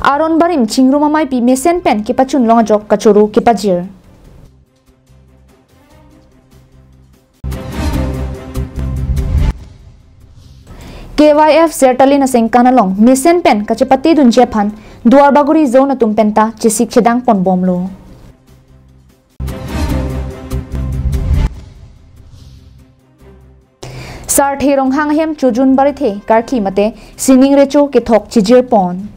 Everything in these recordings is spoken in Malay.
Aron barim chingru mamai pi mesen pen ki pachun long jok kachuru ki pajir. KYF sertali na sengkana long mesen pen kachepati dun jepan duar baguri zona tumpenta chisik chedang pon bomlo. Sar therong hang hem chujun barithe karki mate sining recho ke thok chijir pon.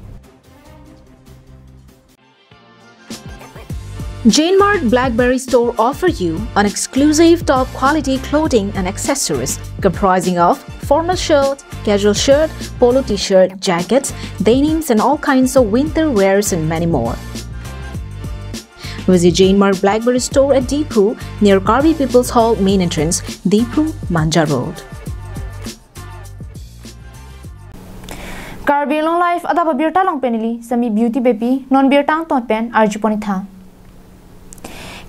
Jane Mart Blackberry Store offer you an exclusive top quality clothing and accessories comprising of formal shirt, casual shirt, polo t-shirt, jackets, denims and all kinds of winter wears and many more. Visit Jane Mart Blackberry Store at Deepu near Karbi People's Hall main entrance, Deepu, Manja Road. Karbi long life adaba birta long penili sami beauty baby non birtang ton pen arjuponitha.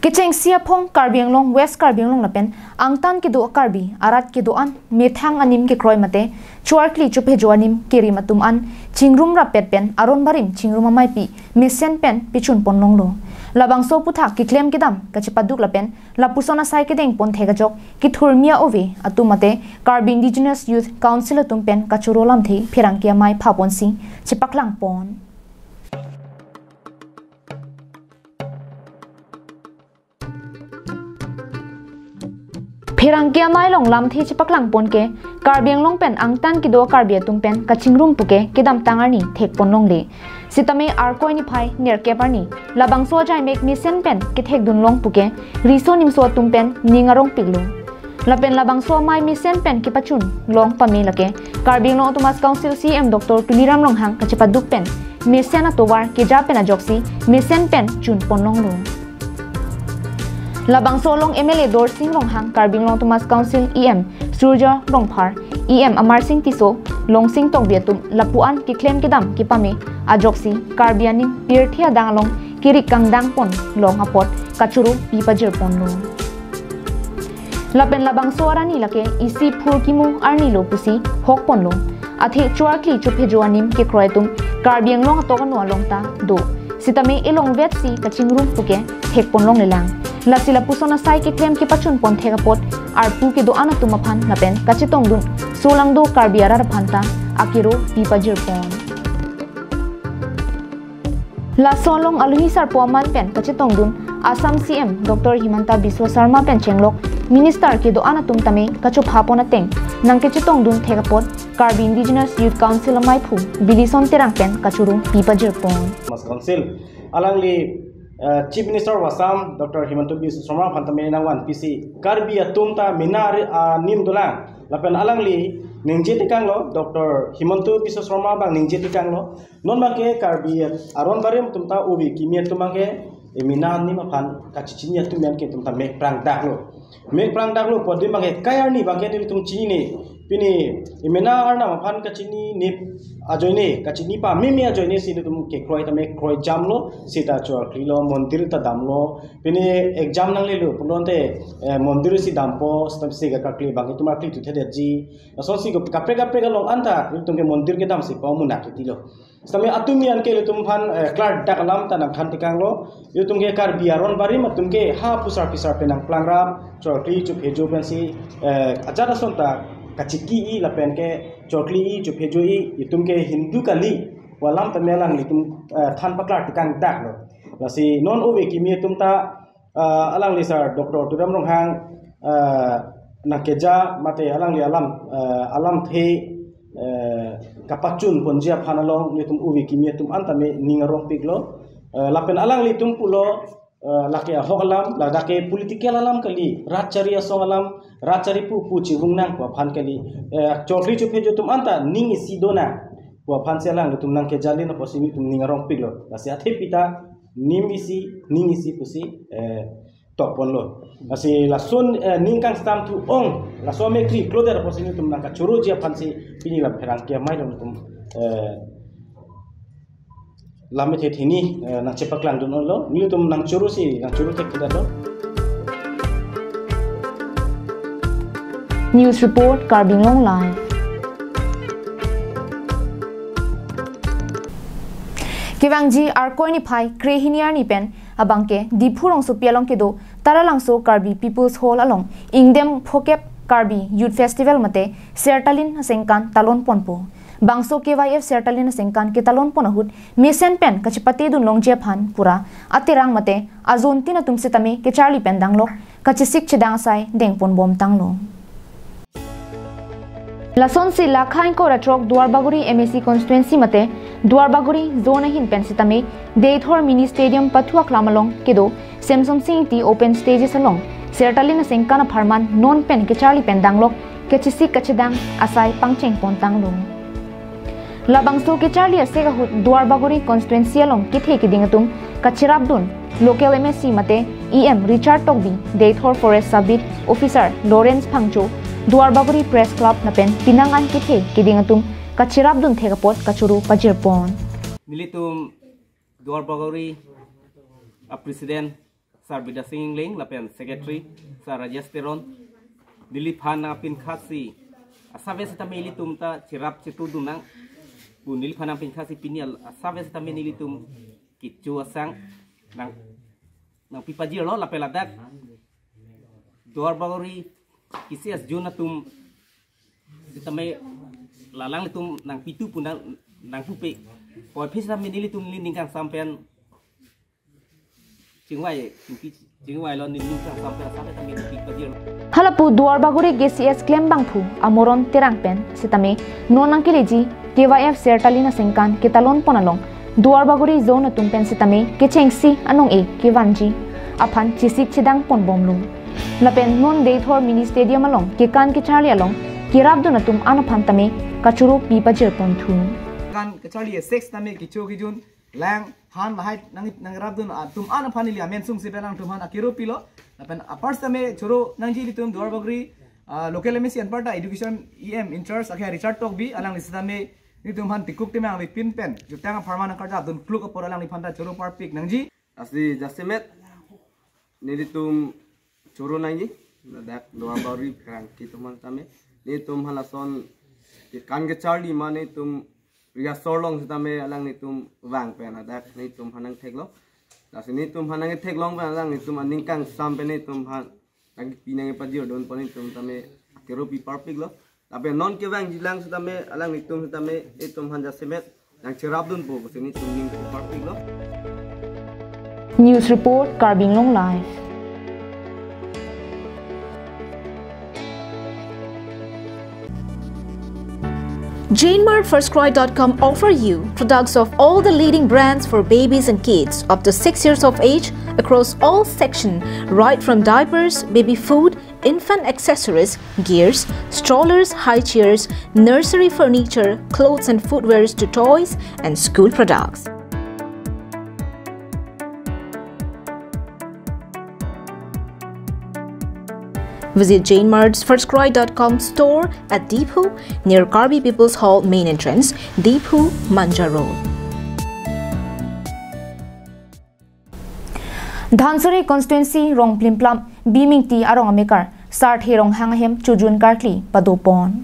Kicheng siapong Karbi long West Karbi long napen angtan ke do Karbi arat ke do an methang anim ke kroi mate chuarkli chupe jo anim kiri matum an chingrum ra pet pen aron barim chingrum mai pi mesen pen pichun pon long lo labang so puthak ki claim ke dam kachipaduk la pen la pusona sai ke deng pon thega jok ki thurmia ove atu mate Karbi Indigenous Youth Council atum pen kachurolam the phirang kia mai phapon si chipaklang pon. Phirangkia mai long lam thi chipaklang pon ke Karbiang long pen angtan ki do Karbi atum pen kachingrum puke kedam tangarni thek pon long le sitame arkoi ni phai ner ke parni labang so jai mek mi sen pen ki thek dun long puke riso nim so atum pen ningarong piglu lapen labang so mai mi sen pen ki pachun long pami lake Karbiang long Thomas Council CM Dr. Tuliram long hang kachipaduk pen mi sen atowar ke ja pen ajoksi mi sen pen chun pon long lo. Labang solong MLA Dor Singh long hang Karbing long Thomas Council EM Surja Rongphar EM Amar Singh Tiso long Singh tong biatum lapuan ki claim kedam ki pame ajoksi Karbianim pirthia dang long kirik kang dang pon long apot kachuru pi pajir pon lo. Lapen labang soarani lake isi phur kimu arni lo pusi hok pon lo athe chuarkli chuphe joanim ki kroitum Karbiang long atokan no long ta do sitame ilong vet si kachingrum puke thek pon long lelang lasila pusona sai ki claim ki pachun pon thega pot arpu ki do anatu maphan lapen kachitong dun solang do Karbiara phanta akiro pipajir pon la solong alhi sar poman pen kachitong dun Assam CM Dr. Himanta Biswa Sarma pen chenglok minister ki do anatum tame kachup hapon ateng nang kachitong dun thega pot Karbi Indigenous Youth Council mai phu bilison terang pen kachuru pipajir pon council alangli Chief Minister of Assam, Dr. Himanta Biswa Sarma phantame nangwan PC Karbi atumta minar nim dolang lapen alangli ningje tikanglo Dr. Himanta Biswa Sarma bang ningje tikanglo non make Karbi aron barim tumta ubi kimia tumake minar nim aphan kachichinya tumian ke tumta mek prang daklo podi make kayar ni bangke ni tum chini pini imena arna maphan kachini nip ajoine kachini pa mimi ajoine sinu tum ke kroi tame kroi jamlo sita chor krilo mondir ta damlo pini exam nang lelu pulonte mondir si dampo stam se ga kakli bangi tuma kli tu thede ji so si go kapre ga long anta tum ke mondir ke dam si pa mu nak tilo stame atumian ke tum phan klar dakalam ta nang khan tikanglo yu tum ke Karbi aron bari matum ke ha pusar pisar penang plangram chor kli chu phejo pensi ajara sonta kachiki i lapen ke chokli i chuphejo i itum ke Hindu kali walam tamelang litum than paklar tikang dak lo lasi non owe kimi tumta alang lisar Dr. Turam Ronghang nakeja mate alang li alam the kapachun ponjia phanalong litum owe kimi tum antame ningarong piglo lapen alang litum pulo laki hogalam ladake political alam kali rachari asogalam rachari pu chibung nang pa phan kali chokri chu phejo tum anta ning sidona pa phan selang tum nang ke jalin pa sini tum ningarong piglo lasi athe pita ning isi pusi topon lo lasi lasun ningkang stam tu ong laso mekri kloder pa sini tum nang ka churu jia phan si pini la pherang ke mai tum lame the thini nang chepaklang dun lo ni tum nang churu tek kita lo. News report Karbing long live Kivangji arkoi ni phai krehiniar ni pen abangke dipurong so pialong ke do taralang so Karbi People's Hall along ingdem phokep Karbi Youth Festival mate Sertalin sengkan talon ponpo bangso KYF Sertalin sengkan ke talon ponahut mesen pen kachipate dun longje phan pura atirang mate azon tina tumse tame ke Charlie pen danglo kachisik chedang sai dengpon bom tanglo Lason se lakhain ko ratrok Duarbaguri MSC constituency mate Duarbaguri zone hin pen sitame Deithor mini stadium pathua klamalong kedo Samsung Sing ti open stages along Sertalin sengkana pharman non pen ke Charlie pen danglok ke chisik kachedang asai pangcheng pon tanglong Labangso ke Charlie asega hut Duarbaguri constituency along kithe ke dingatum kachirabdun local MSC mate EM Richard Togbi Deithor forest subit officer Lawrence Phangcho Duarbaguri Press Club na pen pinangan kithe kidingatum kachirap dun thegapot kachuru pajirpon Nilitum Duarbaguri a president Sir Bida Singh Ling lapen secretary Sir Rajesh Teron Niliphana pin khasi asabe sa nilitum ta chirap chitu dunang bu niliphana pin khasi pinial asabe sa nilitum kichu asang nang pipajir lo lapela dak Duarbaguri kisi as juna tum ditame lalang tum nang pitu pun nang pupe poi phisa minili tum linding sampean jingwai lo linding sampean sampai tamin pipajir halapu Duarbaguri GCS claim bangphu amoron terang pen sitame nonang keleji KYF Sertalina sengkan ketalon ponalong Duarbaguri zone tum pen sitame kechengsi anong e kivanji aphan chisik chidang pon bomlu Lapen non Deithor mini stadium along kikan ke Charlie along kirabdo na tum anapantame kachuru pipajir pontu kan ke Charlie 6 tame kichu kijun lang han lahai nang rabdun tum anapani lia mensung sibelang tum han akiru pilo lapen apart tame churu nangji litum Duarbaguri local MSC anparta education EM in charge akha Richard Togbi alang lisitame nitum han tikuk teme ang pin pen jutang pharma karja dun pluk apor alang lifanta churu parpik nangji asli jasemet nilitum churu nangi dak Duarbaguri krang kituman tame ni tum halason kan ke Charlie mane tum ria sorlong tame alang ni tum wang pen dak ni tum hanang theklo das ni tum hanang theklong pen alang ni tum aning kang sam pen ni tum han nang pinang pajir don pon tum tame keropi parpik lo tabe non ke wang jilang tame alang ni tum tame e tum han jasemet nang cherab dun po ni tum ning parpik lo News report Karbing Long Live JaneMartFirstCry.com offer you products of all the leading brands for babies and kids up to 6 years of age across all sections, right from diapers, baby food, infant accessories, gears, strollers, high chairs, nursery furniture, clothes and footwears to toys and school products. Visit JaneMartFirstCry.com store at Deephu near Karbi People's Hall main entrance, Deephu, Manja Road. Dhansuri constituency rong plimplam beaming ti arong amikar sart herong hangahem chujun karkli padopon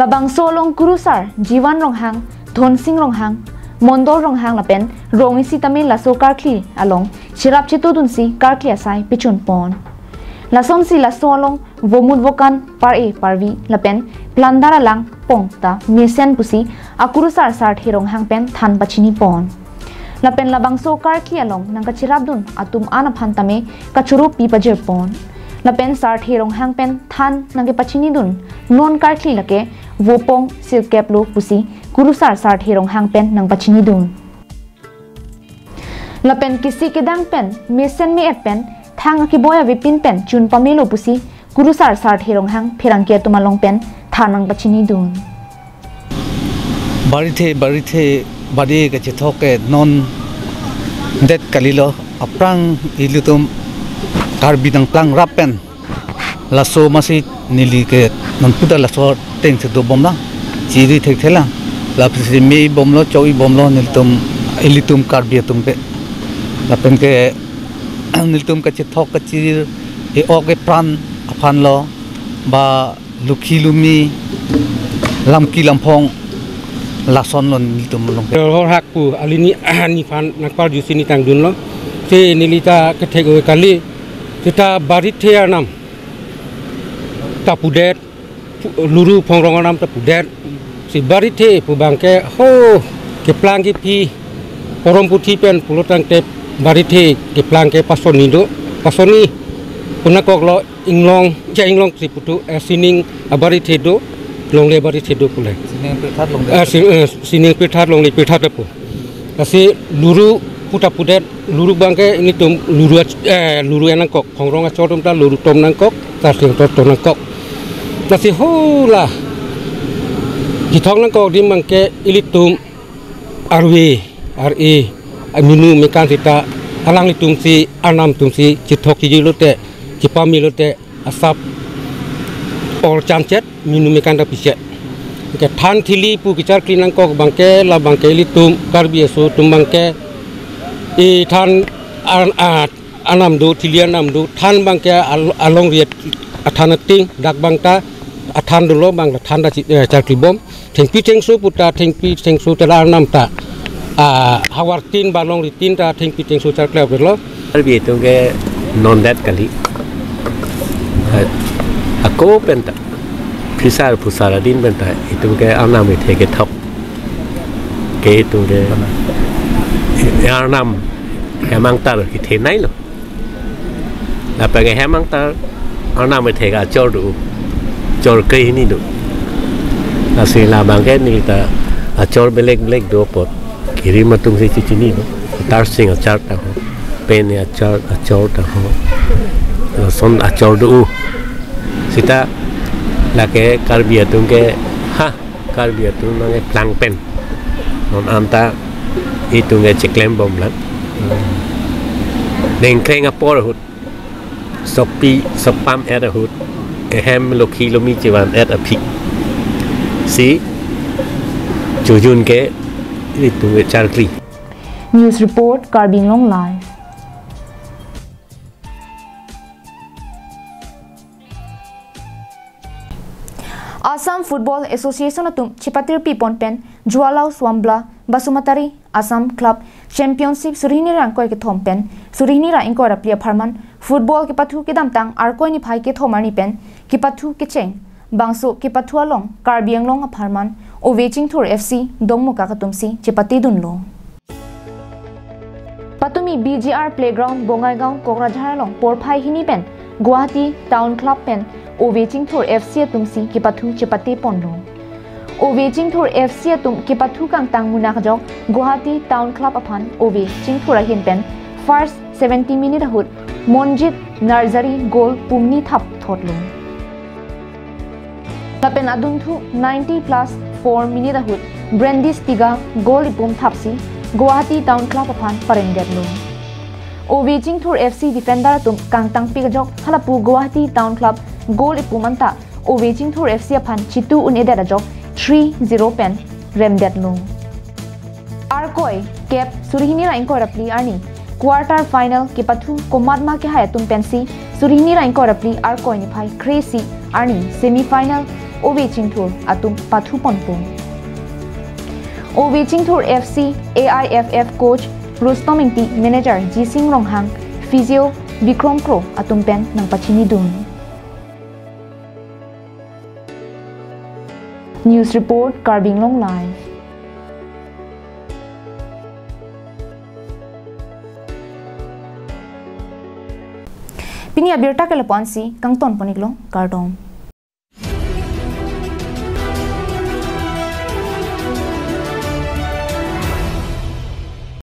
labang solong kurusar jiwan rong hang dhonsing rong hang mondol rong hang lapen rong isi tamil laso karkli along chirap chitu dunsi karkli asai pichun pon Lason si lasolong vomud vokan par e parvi lapen plandara lang pongta misen pusi akurusar sart herong hangpen than pachini pon lapen labang so karki along nang kachirabdun atum anapantame kachuru pipajir pon lapen sart herong hangpen than nang pachini dun non karki lake vopong silkeplo pusi kurusar sart herong hangpen nang pachini dun lapen kisi kedang pen misen me et pen thang ki boya vipin pen chun pamelo pusi kurusar sart herong hang phirangkia tumalong pen thanang pachini dun barithe badi ke chithoke non det kalilo aprang ilutum Karbi nang plang rapen laso masi nili ke non puda laso teng se do bomla chiri thek thela lapsi me bomlo choi bomlo niltum ilitum Karbi tum pe lapen ke niltum ka chithok ka chir e oke pran aphan lo ba lukhi lumi lamki lampong lason lon nitum long hor hak pu alini ni fan nakpar ju sini tang dun lo se nilita kethek oi kali kita barit the anam tapudet luru phongrong anam tapudet si barit the pu bangke ho ke plang ki pi porom puthi pen pulotang te barit the ke plang ke pasoni do pasoni punakok lo inglong inglong si putu sining barit the do long le barit the do pulai sining pithat long le pithat pu asi luru puta pudet luru bangke ini tum luru enang kok khongrong achodum ta luru tom nang kok ta sing to nang kok nasi hola di thong nang kok di bangke ilitum RE aminu mekan sita alang litum si anam tum si chithok ki jilote chipami lote asap or chanchet minu mekan da pise ke than thili pu kichar klinang kok bangke la bangke ilitum karbi so tum bangke i than anam do thilian nam do than bangke along riat athanating dak bangta athan do lo bang than da chakri bom thengpi thengsu puta thengpi thengsu tala nam ta hawartin balong ritin ta thengpi thengsu chakla lo karbi tunge non that kali ako penta pisar pusara din penta itunge anam itheke thok ke tunge Nam hemang tar ki the nai lo la pa ge hemang tar ana me the ga chor du chor kai ni du la se la bang ge ni ta a chor belek do pot kiri matung se chi ni tar sing a char ta ho pen a chor ta ho son a chor du sita la ke karbi atung ge ha karbi atung na ge plang pen non anta itu nggak ceklem bom lah, dengkleng apa hut, sopam ada hut, hem lokilo mi ciwan ada pik, si, jujun ke itu nggak charkli. News report Karbin Long Live. Assam Football Association atum Chipatir Pipon Pen Jualau Swambla Basumatari Assam Club Championship Surihini Rangkoi ke Thom Pen Surihini Ra Ingkoi Ra Plia Pharman Football ke Pathu ke Damtang Arkoi ni Phai ke Thomani Pen ke Pathu ke Cheng Bangso ke Pathu Along Karbiang Long a Pharman Oveching Thur FC Dongmuka Katumsi Chipati Dunlo Patumi BGR Playground Bongaigaon Kokrajhar Long Porphai Hini Pen Guwahati Town Club Pen Oveching Thur FC Atumsi ke Pathu Chipati Ponlo Oveching Thur FC atum ke Pathu kang tang munakjok Guwahati Town Club aphan Oveching Thur ahin pen first 70 minute hut Monjit Nursery goal pumni thap thotlo Tapen aduntu 90 plus 4 minute hut Brandis Tiga goal ipum thapsi Guwahati Town Club aphan parendetlo Oveching Thur FC defender atum kang tang pigajok halapu Guwahati Town Club goal ipumanta Oveching Thur FC aphan chitu unedera jok 3-0 pen remdetlo Arkoi cap Surihini Ra Ingkoi Ra Pli Arni quarter final ke Pathu Komatma ke hayatum pensi Surihini Ra Ingkoi Ra Pli Arkoi ni phai Crazy Arni semi final Oveching Thur atum Pathu ponpo Oveching Thur FC AIFF coach Rustom Ingti manager Jising Ronghang physio Vikram Kro atum pen nang pachini dun News report Karbin Long Live. Pini abirta kalapansi kang ton paniklong Kardom.